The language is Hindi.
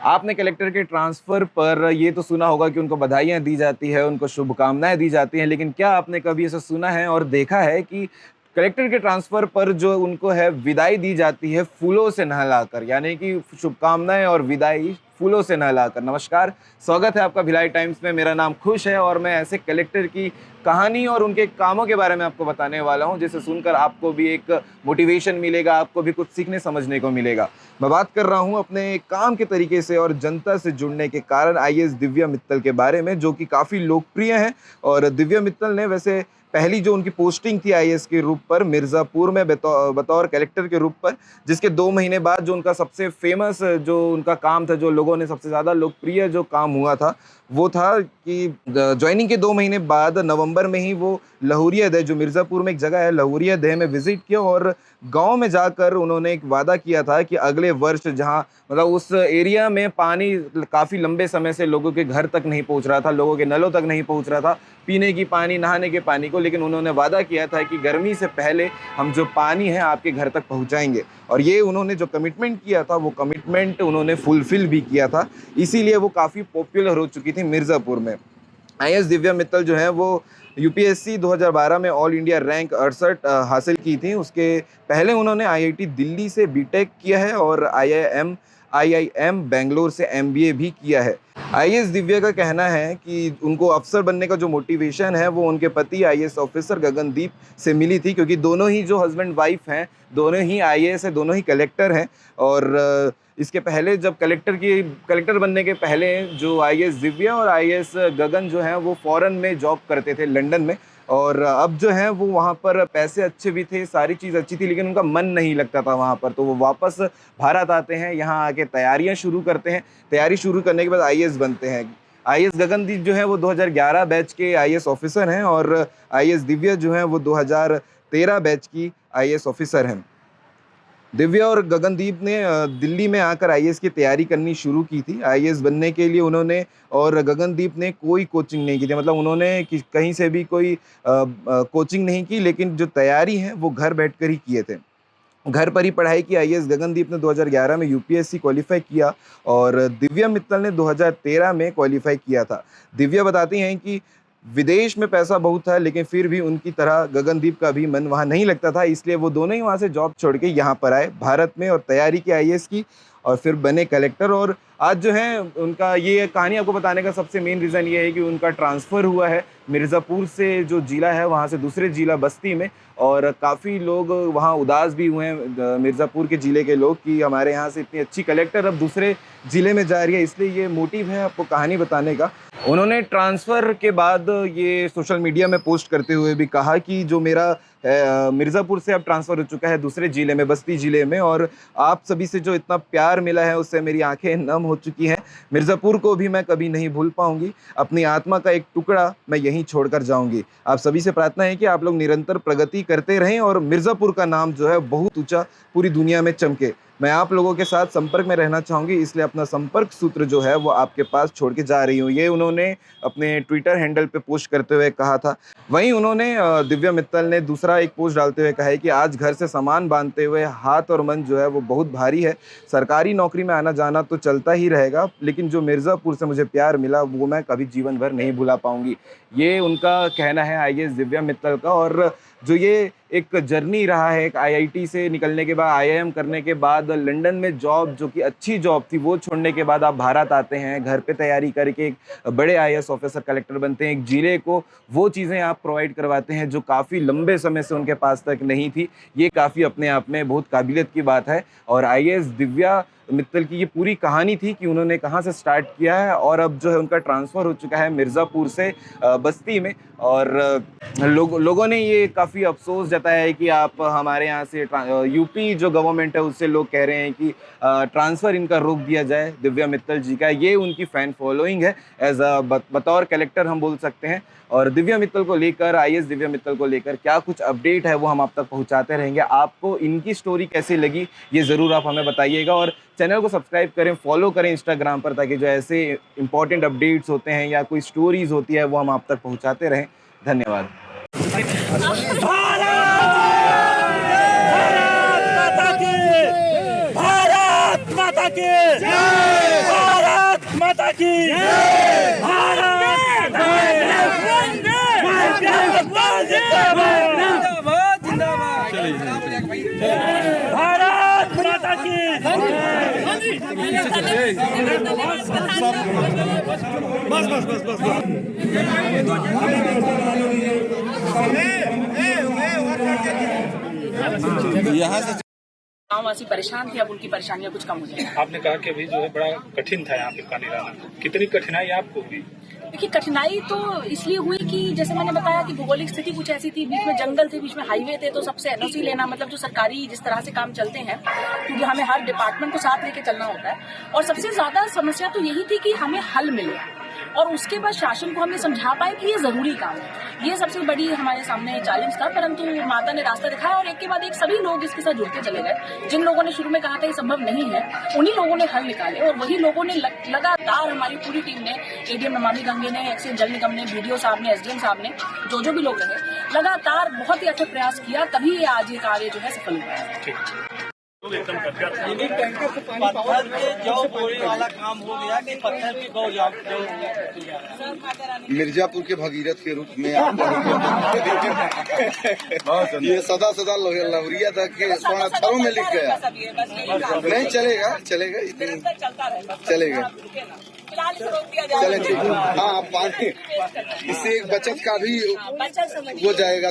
आपने कलेक्टर के ट्रांसफ़र पर ये तो सुना होगा कि उनको बधाइयाँ दी जाती है, उनको शुभकामनाएँ दी जाती हैं, लेकिन क्या आपने कभी ऐसा सुना है और देखा है कि कलेक्टर के ट्रांसफ़र पर जो उनको है विदाई दी जाती है फूलों से नहलाकर, यानी कि शुभकामनाएँ और विदाई फूलों से नहलाकर। नमस्कार, स्वागत है आपका भिलाई टाइम्स में। मेरा नाम खुश है और मैं ऐसे कलेक्टर की कहानी और उनके कामों के बारे में आपको बताने वाला हूं, जिसे सुनकर आपको भी एक मोटिवेशन मिलेगा, आपको भी कुछ सीखने समझने को मिलेगा। मैं बात कर रहा हूं अपने काम के तरीके से और जनता से जुड़ने के कारण आईएएस दिव्या मित्तल के बारे में, जो कि काफ़ी लोकप्रिय हैं। और दिव्या मित्तल ने वैसे पहली जो उनकी पोस्टिंग थी आईएएस के रूप पर मिर्ज़ापुर में बतौर कलेक्टर के रूप पर, जिसके 2 महीने बाद जो उनका सबसे फ़ेमस जो उनका काम था, जो लोगों ने सबसे ज़्यादा लोकप्रिय जो काम हुआ था, वो था कि जॉइनिंग के 2 महीने बाद नवंबर में ही वो लहुरिया दह, जो मिर्ज़ापुर में एक जगह है, लहुरिया दह में विज़िट किया और गाँव में जाकर उन्होंने एक वादा किया था कि अगले वर्ष जहाँ मतलब उस एरिया में पानी काफ़ी लंबे समय से लोगों के घर तक नहीं पहुँच रहा था, लोगों के नलों तक नहीं पहुँच रहा था, पीने की पानी, नहाने के पानी को, लेकिन उन्होंने वादा किया था कि गर्मी से पहले हम जो पानी है आपके घर तक पहुँचाएँगे। और ये उन्होंने जो कमिटमेंट किया था, वो कमिटमेंट उन्होंने फुलफ़िल भी किया था, इसीलिए वो काफ़ी पॉपुलर हो चुकी थी मिर्ज़ापुर में। आईएएस दिव्या मित्तल जो हैं वो यूपीएससी 2012 में ऑल इंडिया रैंक 68 हासिल की थी। उसके पहले उन्होंने आईआईटी दिल्ली से बीटेक किया है और आईआईएम बेंगलोर से एमबीए भी किया है। आईएएस दिव्या का कहना है कि उनको अफ़सर बनने का जो मोटिवेशन है वो उनके पति आईएएस ऑफिसर गगनदीप से मिली थी, क्योंकि दोनों ही जो हस्बैंड वाइफ हैं, दोनों ही आईएएस हैं, दोनों ही कलेक्टर हैं। और इसके पहले जब कलेक्टर बनने के पहले जो आईएएस दिव्या और आईएएस गगन जो हैं वो फ़ॉरेन में जॉब करते थे, लंदन में। और अब जो हैं वो वहाँ पर पैसे अच्छे भी थे, सारी चीज़ अच्छी थी, लेकिन उनका मन नहीं लगता था वहाँ पर, तो वो वापस भारत आते हैं, यहाँ आके तैयारियाँ शुरू करते हैं। तैयारी शुरू करने के बाद आईएएस बनते हैं। आईएएस गगनदीप जो हैं वो 2011 बैच के आईएएस ऑफिसर हैं और आईएएस दिव्या जो हैं वो 2013 बैच की आईएएस ऑफिसर हैं। दिव्या और गगनदीप ने दिल्ली में आकर आईएएस की तैयारी करनी शुरू की थी। आईएएस बनने के लिए उन्होंने और गगनदीप ने कोई कोचिंग नहीं की थी, मतलब उन्होंने कहीं से भी कोई कोचिंग नहीं की, लेकिन जो तैयारी है वो घर बैठकर ही किए थे। घर पर ही पढ़ाई की। आईएएस गगनदीप ने 2011 में यूपीएससी क्वालिफाई किया और दिव्या मित्तल ने 2013 में क्वालिफाई किया था। दिव्या बताती हैं कि विदेश में पैसा बहुत था, लेकिन फिर भी उनकी तरह गगनदीप का भी मन वहाँ नहीं लगता था, इसलिए वो दोनों ही वहाँ से जॉब छोड़ के यहाँ पर आए भारत में और तैयारी की आईएएस की और फिर बने कलेक्टर। और आज जो है उनका ये कहानी आपको बताने का सबसे मेन रीज़न ये है कि उनका ट्रांसफ़र हुआ है मिर्ज़ापुर से, जो ज़िला है वहाँ से दूसरे ज़िला बस्ती में। और काफ़ी लोग वहाँ उदास भी हुए हैं मिर्ज़ापुर के ज़िले के लोग कि हमारे यहाँ से इतनी अच्छी कलेक्टर अब दूसरे ज़िले में जा रही है, इसलिए ये मोटिव है आपको कहानी बताने का। उन्होंने ट्रांसफ़र के बाद ये सोशल मीडिया में पोस्ट करते हुए भी कहा कि जो मेरा मिर्ज़ापुर से अब ट्रांसफ़र हो चुका है दूसरे ज़िले में, बस्ती ज़िले में, और आप सभी से जो इतना प्यार मिला है उससे मेरी आंखें नम हो चुकी हैं। मिर्ज़ापुर को भी मैं कभी नहीं भूल पाऊँगी। अपनी आत्मा का एक टुकड़ा मैं यहीं छोड़कर जाऊँगी। आप सभी से प्रार्थना है कि आप लोग निरंतर प्रगति करते रहें और मिर्ज़ापुर का नाम जो है बहुत ऊँचा पूरी दुनिया में चमके। मैं आप लोगों के साथ संपर्क में रहना चाहूँगी, इसलिए अपना संपर्क सूत्र जो है वो आपके पास छोड़ के जा रही हूँ। ये उन्होंने अपने ट्विटर हैंडल पे पोस्ट करते हुए कहा था। वहीं उन्होंने दिव्या मित्तल ने दूसरा एक पोस्ट डालते हुए कहा है कि आज घर से सामान बांधते हुए हाथ और मन जो है वो बहुत भारी है। सरकारी नौकरी में आना जाना तो चलता ही रहेगा, लेकिन जो मिर्ज़ापुर से मुझे प्यार मिला वो मैं कभी जीवन भर नहीं भुला पाऊँगी। ये उनका कहना है आईएएस दिव्या मित्तल का। और जो ये एक जर्नी रहा है, एक आईआईटी से निकलने के बाद, आईआईएम करने के बाद लंदन में जॉब, जो कि अच्छी जॉब थी, वो छोड़ने के बाद आप भारत आते हैं, घर पे तैयारी करके एक बड़े आईएएस ऑफिसर कलेक्टर बनते हैं, एक ज़िले को वो चीज़ें आप प्रोवाइड करवाते हैं जो काफ़ी लंबे समय से उनके पास तक नहीं थी। ये काफ़ी अपने आप में बहुत काबिलियत की बात है। और आईएएस दिव्या मित्तल की ये पूरी कहानी थी कि उन्होंने कहाँ से स्टार्ट किया है और अब जो है उनका ट्रांसफ़र हो चुका है मिर्ज़ापुर से बस्ती में। और लोगों ने ये काफ़ी अफ़सोस जताया है कि आप हमारे यहाँ से यूपी जो गवर्नमेंट है उससे लोग कह रहे हैं कि ट्रांसफ़र इनका रोक दिया जाए दिव्या मित्तल जी का। ये उनकी फ़ैन फॉलोइंग है, एज़ बतौर कलेक्टर हम बोल सकते हैं। और दिव्या मित्तल को लेकर, आईएएस दिव्या मित्तल को लेकर क्या कुछ अपडेट है वो हम आप तक पहुंचाते रहेंगे। आपको इनकी स्टोरी कैसी लगी ये ज़रूर आप हमें बताइएगा और चैनल को सब्सक्राइब करें, फॉलो करें इंस्टाग्राम पर, ताकि जो ऐसे इंपॉर्टेंट अपडेट्स होते हैं या कोई स्टोरीज़ होती है वो हम आप तक पहुंचाते रहें। धन्यवाद। भारत माता की जय। माता की भारत भारत माता की यहाँ से गाँववासी परेशान थे, अब उनकी परेशानियां कुछ कम हो जाएंगी। आपने कहा कि अभी जो है बड़ा कठिन था यहाँ पे पानी लाना, कितनी कठिनाई आपको हुई? देखिए, कठिनाई तो इसलिए हुई कि जैसे मैंने बताया कि भौगोलिक स्थिति कुछ ऐसी थी, बीच में जंगल थे, बीच में हाईवे थे, तो सबसे एनओसी लेना, मतलब जो सरकारी जिस तरह से काम चलते हैं, क्योंकि हमें हर डिपार्टमेंट को साथ लेके चलना होता है। और सबसे ज्यादा समस्या तो यही थी कि हमें हल मिले और उसके बाद शासन को हमें समझा पाए कि ये जरूरी काम है। ये सबसे बड़ी हमारे सामने चैलेंज था, परंतु माता ने रास्ता दिखाया और एक के बाद एक सभी लोग इसके साथ जुड़ते चले गए। जिन लोगों ने शुरू में कहा था ये संभव नहीं है, उन्हीं लोगों ने हल निकाले और वही लोगों ने लगातार, हमारी पूरी टीम ने, एडीएम नमामि गंगे ने, एक्सीएन जल निगम ने, बीडीओ साहब ने, एसडीएम साहब ने, जो भी लोग रहे, लगातार बहुत ही अच्छा प्रयास किया, तभी ये आज ये कार्य जो है सफल हुआ है। पत्थर के जो बोरी वाला काम हो गया कि पत्थर की गौ मिर्जापुर के भगीरथ के रूप में आप ये सदा सदा लहरिया था कि स्वर्ण अक्षरों में लिख गया। नहीं चलेगा, चलेगा, इतनी चलेगा। चले ठीक, हाँ आप पानी, इससे एक बचत का भी हो जाएगा।